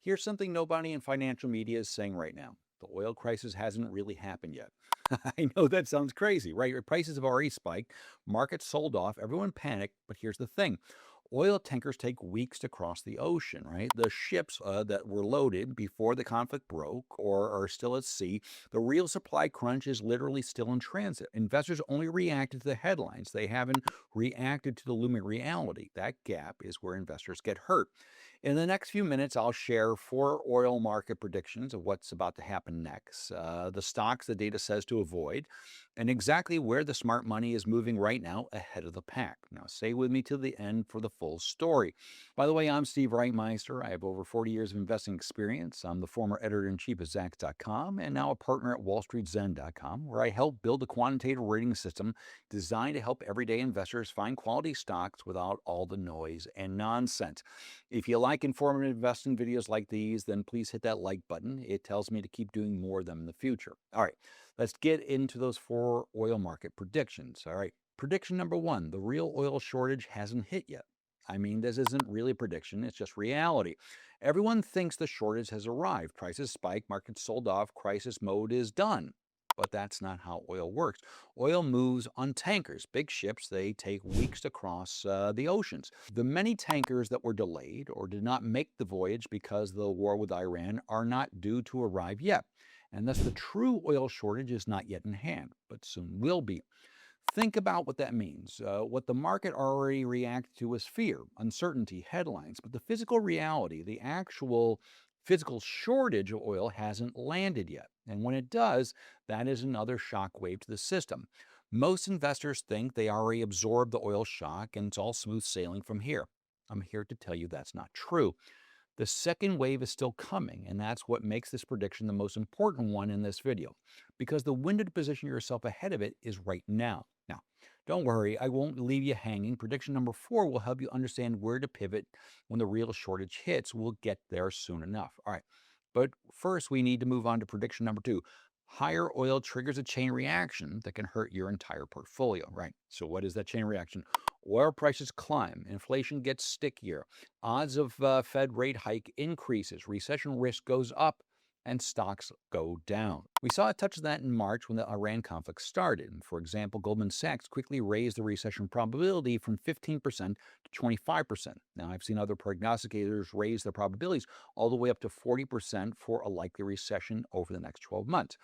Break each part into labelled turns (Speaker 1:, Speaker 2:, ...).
Speaker 1: Here's something nobody in financial media is saying right now. The oil crisis hasn't really happened yet. I know that sounds crazy, right? Prices have already spiked, markets sold off, everyone panicked. But here's the thing: oil tankers take weeks to cross the ocean, right? The ships that were loaded before the conflict broke or are still at sea, the real supply crunch is literally still in transit. Investors only reacted to the headlines, they haven't reacted to the looming reality. That gap is where investors get hurt. In the next few minutes, I'll share four oil market predictions of what's about to happen next, the stocks the data says to avoid, and exactly where the smart money is moving right now ahead of the pack. Now, stay with me till the end for the full story. By the way, I'm Steve Reitmeister. I have over 40 years of investing experience. I'm the former editor-in-chief of Zacks.com and now a partner at WallStreetZen.com, where I help build a quantitative rating system designed to help everyday investors find quality stocks without all the noise and nonsense. If you like informative investing videos like these, then please hit that like button. It tells me to keep doing more of them in the future. All right, let's get into those four oil market predictions. All right, prediction number one: the real oil shortage hasn't hit yet. I mean, this isn't really a prediction, it's just reality. Everyone thinks the shortage has arrived. Prices spike, markets sold off, crisis mode is done. But that's not how oil works. Oil moves on tankers, big ships. They take weeks to cross the oceans. The many tankers that were delayed or did not make the voyage because of the war with Iran are not due to arrive yet. And thus, the true oil shortage is not yet in hand, but soon will be. Think about what that means. What the market already reacted to was fear, uncertainty, headlines, but the physical reality, the actual physical shortage of oil hasn't landed yet. And when it does, that is another shock wave to the system. Most investors think they already absorbed the oil shock and it's all smooth sailing from here. I'm here to tell you that's not true. The second wave is still coming, and that's what makes this prediction the most important one in this video, because the window to position yourself ahead of it is right now. Now, don't worry, I won't leave you hanging. Prediction number four will help you understand where to pivot when the real shortage hits. We'll get there soon enough. All right. But first, we need to move on to prediction number two. Higher oil triggers a chain reaction that can hurt your entire portfolio, right? So, what is that chain reaction? Oil prices climb, inflation gets stickier, odds of Fed rate hike increases, recession risk goes up, and stocks go down. We saw a touch of that in March when the Iran conflict started. For example, Goldman Sachs quickly raised the recession probability from 15% to 25%. Now, I've seen other prognosticators raise their probabilities all the way up to 40% for a likely recession over the next 12 months.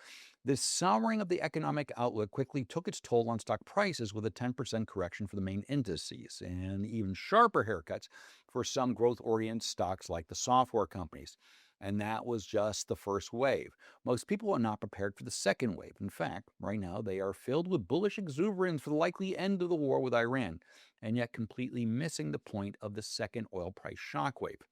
Speaker 1: This souring of the economic outlook quickly took its toll on stock prices with a 10% correction for the main indices and even sharper haircuts for some growth oriented stocks like the software companies. And that was just the first wave. Most people are not prepared for the second wave. In fact, right now they are filled with bullish exuberance for the likely end of the war with Iran, and yet completely missing the point of the second oil price shockwave.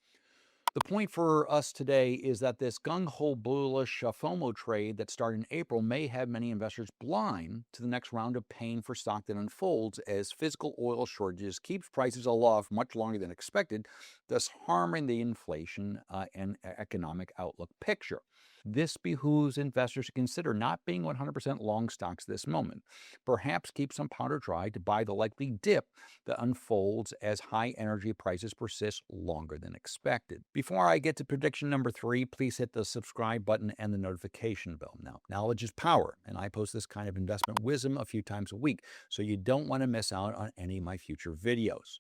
Speaker 1: The point for us today is that this gung-ho bullish FOMO trade that started in April may have many investors blind to the next round of pain for stock that unfolds as physical oil shortages keeps prices aloft much longer than expected, thus harming the inflation and economic outlook picture. This behooves investors to consider not being 100% long stocks this moment. Perhaps keep some powder dry to buy the likely dip that unfolds as high energy prices persist longer than expected. Before I get to prediction number three, please hit the subscribe button and the notification bell. Now, knowledge is power, and I post this kind of investment wisdom a few times a week, so you don't want to miss out on any of my future videos.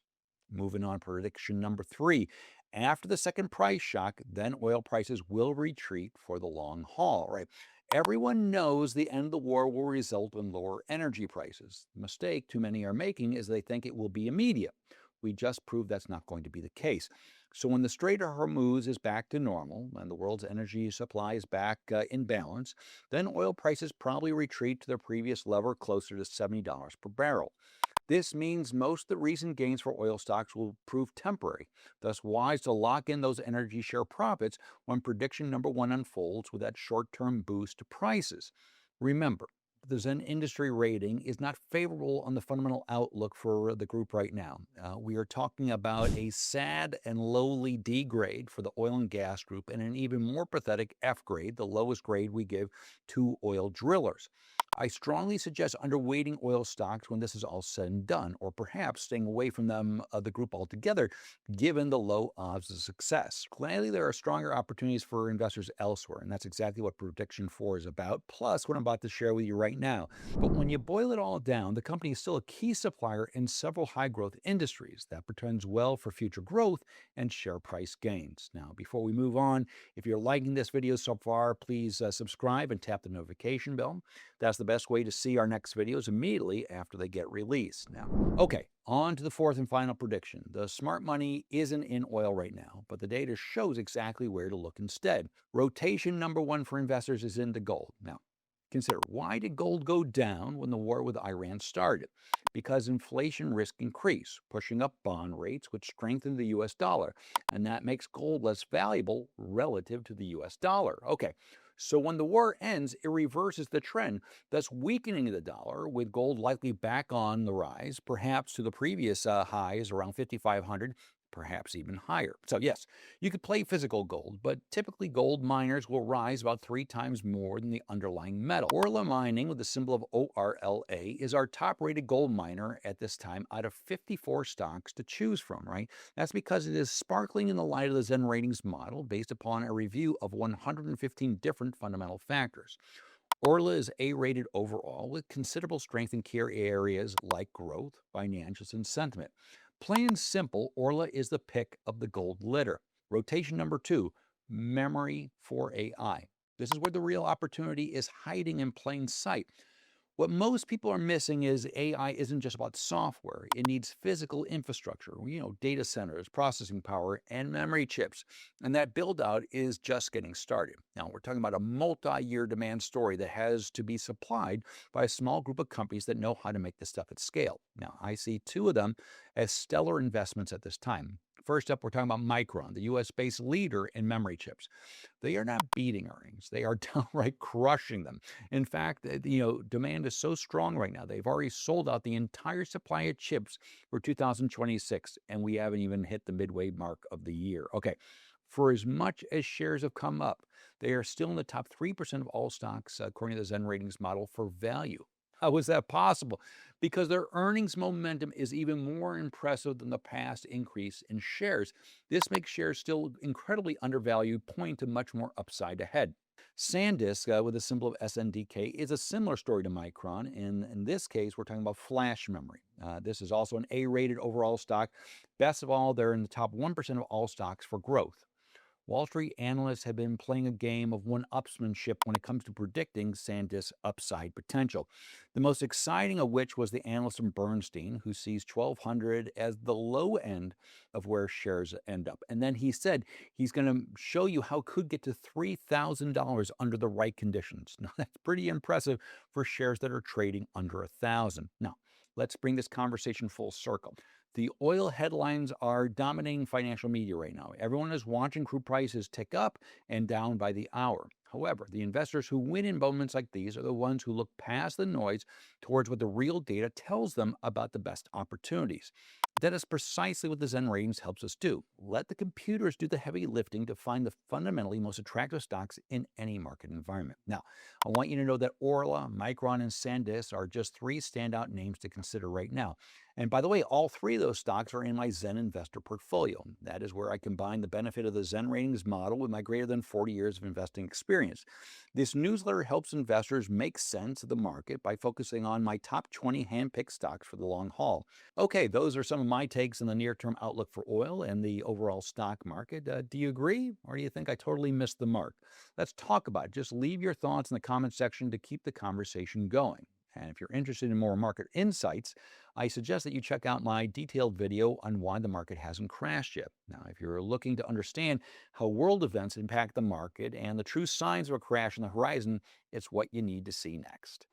Speaker 1: Moving on, prediction number three. After the second price shock, then oil prices will retreat for the long haul, right? Everyone knows the end of the war will result in lower energy prices. The mistake too many are making is they think it will be immediate. We just proved that's not going to be the case. So when the Strait of Hormuz is back to normal and the world's energy supply is back in balance, then oil prices probably retreat to their previous level closer to $70 per barrel. This means most of the recent gains for oil stocks will prove temporary, thus wise to lock in those energy share profits when prediction number one unfolds with that short-term boost to prices. Remember, the Zen industry rating is not favorable on the fundamental outlook for the group right now. We are talking about a sad and lowly D grade for the oil and gas group and an even more pathetic F grade, the lowest grade we give to oil drillers. I strongly suggest underweighting oil stocks when this is all said and done, or perhaps staying away from the group altogether, given the low odds of success. Gladly, there are stronger opportunities for investors elsewhere, and that's exactly what Prediction 4 is about, plus what I'm about to share with you right now. But when you boil it all down, the company is still a key supplier in several high-growth industries that portends well for future growth and share price gains. Now, before we move on, if you're liking this video so far, please subscribe and tap the notification bell. That's the best way to see our next videos immediately after they get released. Now, okay, on to the fourth and final prediction. The smart money isn't in oil right now, but the data shows exactly where to look instead. Rotation number one for investors is into gold. Now, consider, why did gold go down when the war with Iran started? Because inflation risk increased, pushing up bond rates, which strengthened the US dollar, and that makes gold less valuable relative to the US dollar. Okay, so when the war ends, it reverses the trend, thus weakening the dollar, with gold likely back on the rise, perhaps to the previous highs around 5,500, perhaps even higher. So yes, you could play physical gold, but typically gold miners will rise about 3 times more than the underlying metal. Orla Mining, with the symbol of ORLA, is our top-rated gold miner at this time out of 54 stocks to choose from, right? That's because it is sparkling in the light of the Zen Ratings model based upon a review of 115 different fundamental factors. Orla is A-rated overall, with considerable strength in key areas like growth, financials, and sentiment. Plain and simple, Orla is the pick of the gold litter. Rotation number two, memory for AI. This is where the real opportunity is hiding in plain sight. What most people are missing is AI isn't just about software. It needs physical infrastructure, data centers, processing power, and memory chips. And that build out is just getting started. Now, we're talking about a multi-year demand story that has to be supplied by a small group of companies that know how to make this stuff at scale. Now, I see two of them as stellar investments at this time. First up, we're talking about Micron, the US-based leader in memory chips. They are not beating earnings. They are downright crushing them. In fact, demand is so strong right now. They've already sold out the entire supply of chips for 2026, and we haven't even hit the midway mark of the year. Okay, for as much as shares have come up, they are still in the top 3% of all stocks, according to the Zen Ratings model, for value. How is that possible? Because their earnings momentum is even more impressive than the past increase in shares. This makes shares still incredibly undervalued, pointing to much more upside ahead. SanDisk, with the symbol of SNDK, is a similar story to Micron. In this case, we're talking about flash memory. This is also an A-rated overall stock. Best of all, they're in the top 1% of all stocks for growth. Wall Street analysts have been playing a game of one-upsmanship when it comes to predicting SanDisk's upside potential. The most exciting of which was the analyst from Bernstein, who sees 1,200 as the low end of where shares end up. And then he said he's going to show you how it could get to $3,000 under the right conditions. Now, that's pretty impressive for shares that are trading under 1,000. Now, let's bring this conversation full circle. The oil headlines are dominating financial media right now. Everyone is watching crude prices tick up and down by the hour. However, the investors who win in moments like these are the ones who look past the noise towards what the real data tells them about the best opportunities. That is precisely what the Zen Ratings helps us do. Let the computers do the heavy lifting to find the fundamentally most attractive stocks in any market environment. Now, I want you to know that Orla, Micron, and SanDisk are just three standout names to consider right now. And by the way, all three of those stocks are in my Zen investor portfolio. That is where I combine the benefit of the Zen Ratings model with my greater than 40 years of investing experience. This newsletter helps investors make sense of the market by focusing on my top 20 hand-picked stocks for the long haul. Okay, those are some of my takes on the near-term outlook for oil and the overall stock market. Do you agree, or do you think I totally missed the mark? Let's talk about it. Just leave your thoughts in the comment section to keep the conversation going. And if you're interested in more market insights, I suggest that you check out my detailed video on why the market hasn't crashed yet. Now, if you're looking to understand how world events impact the market and the true signs of a crash on the horizon, it's what you need to see next.